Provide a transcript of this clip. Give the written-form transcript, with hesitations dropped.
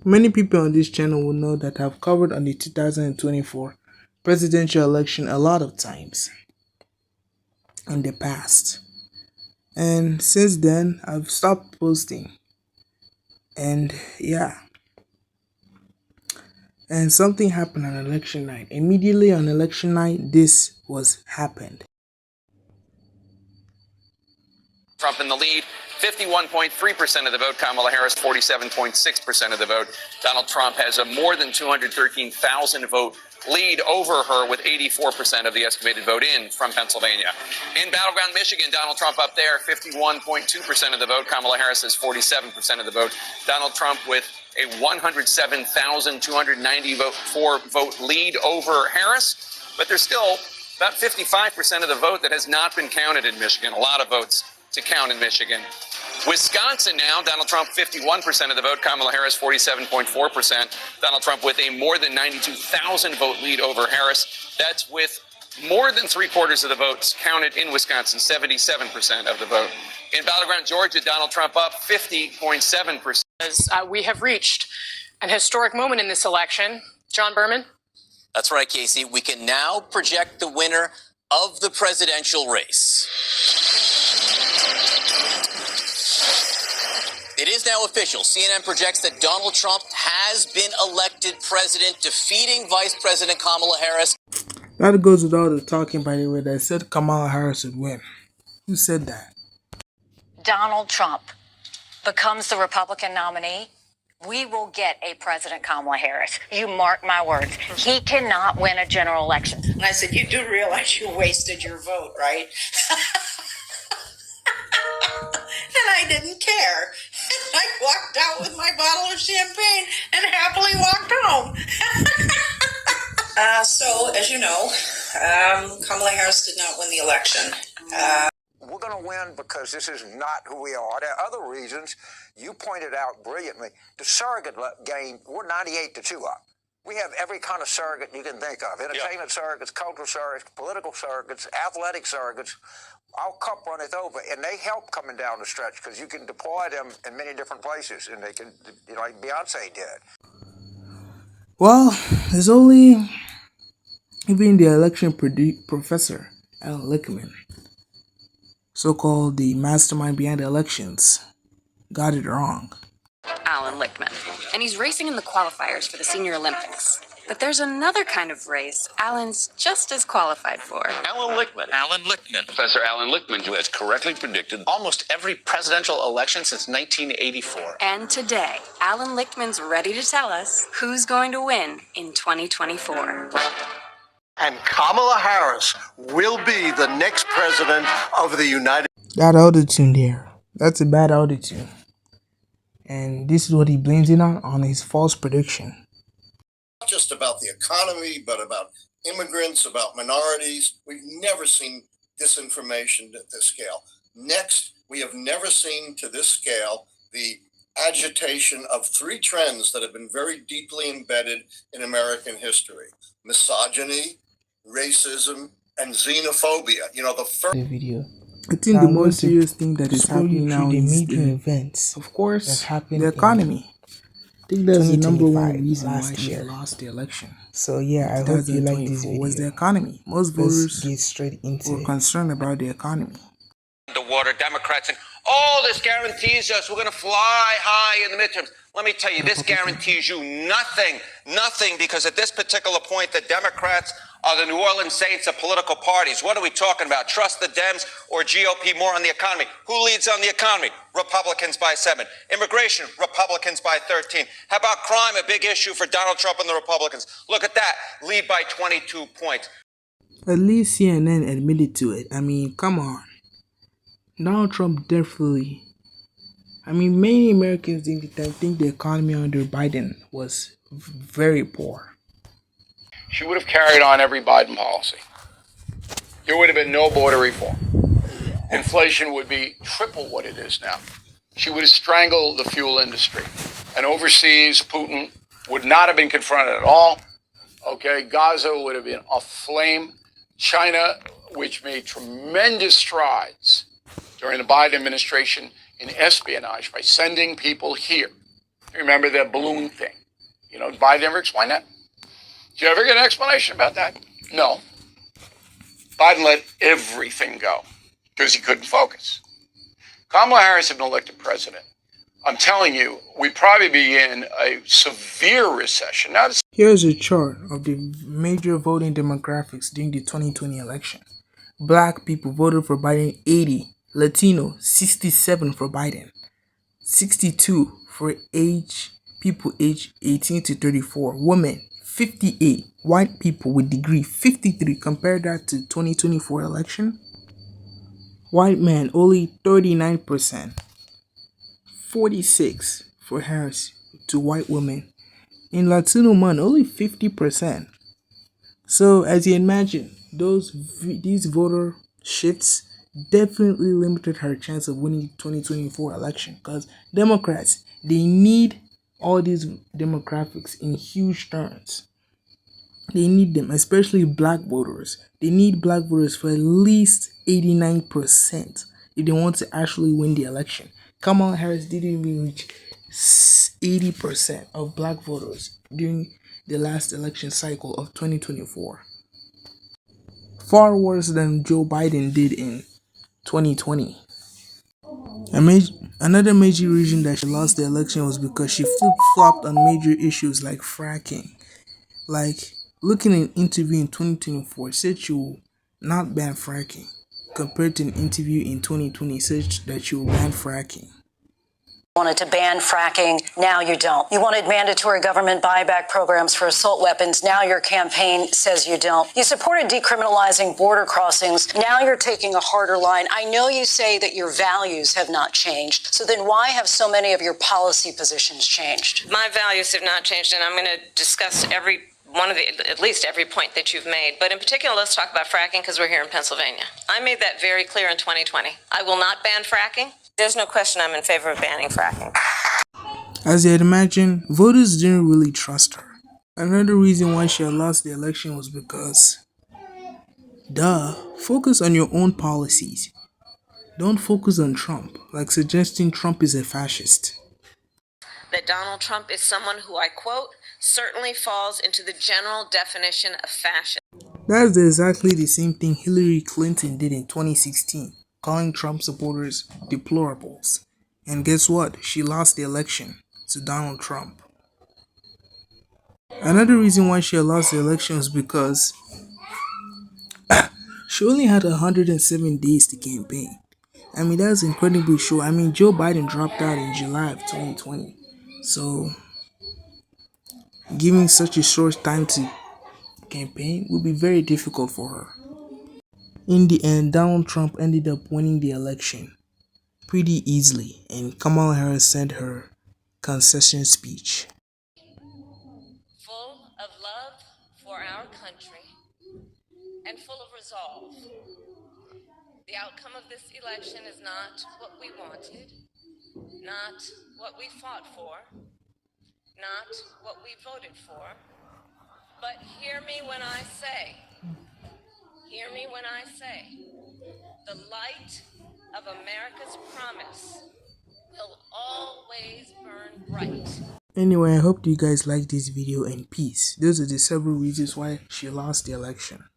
Many people on this channel will know that I've covered on the 2024 presidential election a lot of times in the past. And since then, I've stopped posting. And yeah, and something happened on election night. Immediately on election night, this was happened. Trump in the lead, 51.3% of the vote. Kamala Harris, 47.6% of the vote. Donald Trump has a more than 213,000 vote lead over her with 84% of the estimated vote in from Pennsylvania. In battleground Michigan, Donald Trump up there, 51.2% of the vote. Kamala Harris has 47% of the vote. Donald Trump with a 107,294 vote lead over Harris, but there's still about 55% of the vote that has not been counted in Michigan. A lot of votes to count in Michigan. Wisconsin now, Donald Trump 51% of the vote, Kamala Harris 47.4%. Donald Trump with a more than 92,000 vote lead over Harris. That's with more than 3/4 of the votes counted in Wisconsin, 77% of the vote. In battleground Georgia, Donald Trump up 50.7%. We have reached an historic moment in this election. John Berman? That's right, Casey. We can now project the winner of the presidential race. It is now official. CNN projects that Donald Trump has been elected president, defeating Vice President Kamala Harris. That goes with all the talking, by the way, that said Kamala Harris would win. Who said that? Donald Trump becomes the Republican nominee, we will get a President Kamala Harris. You mark my words. He cannot win a general election. And I said, you do realize you wasted your vote, right? And I didn't care. I walked out with my bottle of champagne and happily walked home. So, as you know, Kamala Harris did not win the election. We're going to win because this is not who we are. There are other reasons. You pointed out brilliantly. The surrogate game, we're 98-2 up. We have every kind of surrogate you can think of. Entertainment surrogates, cultural surrogates, political surrogates, athletic surrogates. Our cup runneth over, and they help coming down the stretch because you can deploy them in many different places, and they can, like Beyonce did. Well, there's only even the election professor, Alan Lichtman, so-called the mastermind behind the elections, got it wrong. Alan Lichtman, and he's racing in the qualifiers for the Senior Olympics. But there's another kind of race Alan's just as qualified for. Alan Lichtman. Alan Lichtman. Professor Alan Lichtman, who has correctly predicted Almost every presidential election since 1984. And today, Alan Lichtman's ready to tell us who's going to win in 2024. And Kamala Harris will be the next president of the United States. That auto-tune there, that's a bad auto-tune. And this is what he blames it on his false prediction. Not just about the economy, but about immigrants, about minorities. We've never seen disinformation at this scale. Next, we have never seen to this scale the agitation of three trends that have been very deeply embedded in American history: misogyny, racism, and xenophobia. You know, the first video. I think the most serious thing that is happening now is major events, of course, that happened the economy. I think that's the number one reason why she year. lost the election. So yeah, I hope you like this video. Was the economy. Most Let's voters get straight into were it. concerned about the economy. the water, Democrats, and oh, this guarantees us we're going to fly high in the midterms. Let me tell you, this guarantees you nothing, because at this particular point, the Democrats are the New Orleans Saints of political parties. What are we talking about? Trust the Dems or GOP more on the economy? Who leads on the economy? Republicans by 7. Immigration, Republicans by 13. How about crime, a big issue for Donald Trump and the Republicans? Look at that, lead by 22 points. At least CNN admitted to it. I mean, come on. Donald Trump definitely... I mean, many Americans think the economy under Biden was very poor. She would have carried on every Biden policy. There would have been no border reform. Inflation would be triple what it is now. She would have strangled the fuel industry. And overseas, Putin would not have been confronted at all. Okay, Gaza would have been aflame. China, which made tremendous strides during the Biden administration in espionage by sending people here Remember that balloon thing? You know, Biden ever explain that? Did you ever get an explanation about that? No. Biden let everything go because he couldn't focus. Kamala Harris had been elected president. I'm telling you, we'd probably be in a severe recession. Now, Here's a chart of the major voting demographics during the 2020 election. Black people voted for Biden 80, Latino 67 for Biden, 62 for people aged 18 to 34, women 58, white people with degree 53. Compare that to 2024 election. White men only 39%, 46 for Harris to white women. In Latino men, only 50%. So as you imagine, these voter shifts definitely limited her chance of winning 2024 election, because Democrats, they need all these demographics in huge terms. They need them, especially black voters. They need black voters for at least 89% if they want to actually win the election. Kamala Harris didn't even reach 80% of black voters during the last election cycle of 2024. Far worse than Joe Biden did in 2020. Another major reason that she lost the election was because she flip-flopped on major issues like fracking. Like, looking at an interview in 2024, said she will not ban fracking, compared to an interview in 2020 said that she will ban fracking. Wanted to ban fracking, now you don't. You wanted mandatory government buyback programs for assault weapons, now your campaign says you don't. You supported decriminalizing border crossings, now you're taking a harder line. I know you say that your values have not changed, so then why have so many of your policy positions changed? My values have not changed, and I'm going to discuss at least every point that you've made. But in particular, let's talk about fracking because we're here in Pennsylvania. I made that very clear in 2020. I will not ban fracking. There's no question I'm in favor of banning fracking. As you'd imagine, voters didn't really trust her. Another reason why she had lost the election was because, focus on your own policies. Don't focus on Trump, like suggesting Trump is a fascist. That Donald Trump is someone who, I quote, certainly falls into the general definition of fascist. That's exactly the same thing Hillary Clinton did in 2016, calling Trump supporters deplorables. And guess what? She lost the election to Donald Trump. Another reason why she lost the election was because she only had 107 days to campaign. I mean, that's incredibly short. I mean, Joe Biden dropped out in July of 2020. So, giving such a short time to campaign would be very difficult for her. In the end, Donald Trump ended up winning the election pretty easily, and Kamala Harris sent her concession speech. Full of love for our country and full of resolve. The outcome of this election is not what we wanted, not what we fought for, not what we voted for, but hear me when I say, the light of America's promise will always burn bright. Anyway, I hope you guys like this video, and peace. Those are the several reasons why she lost the election.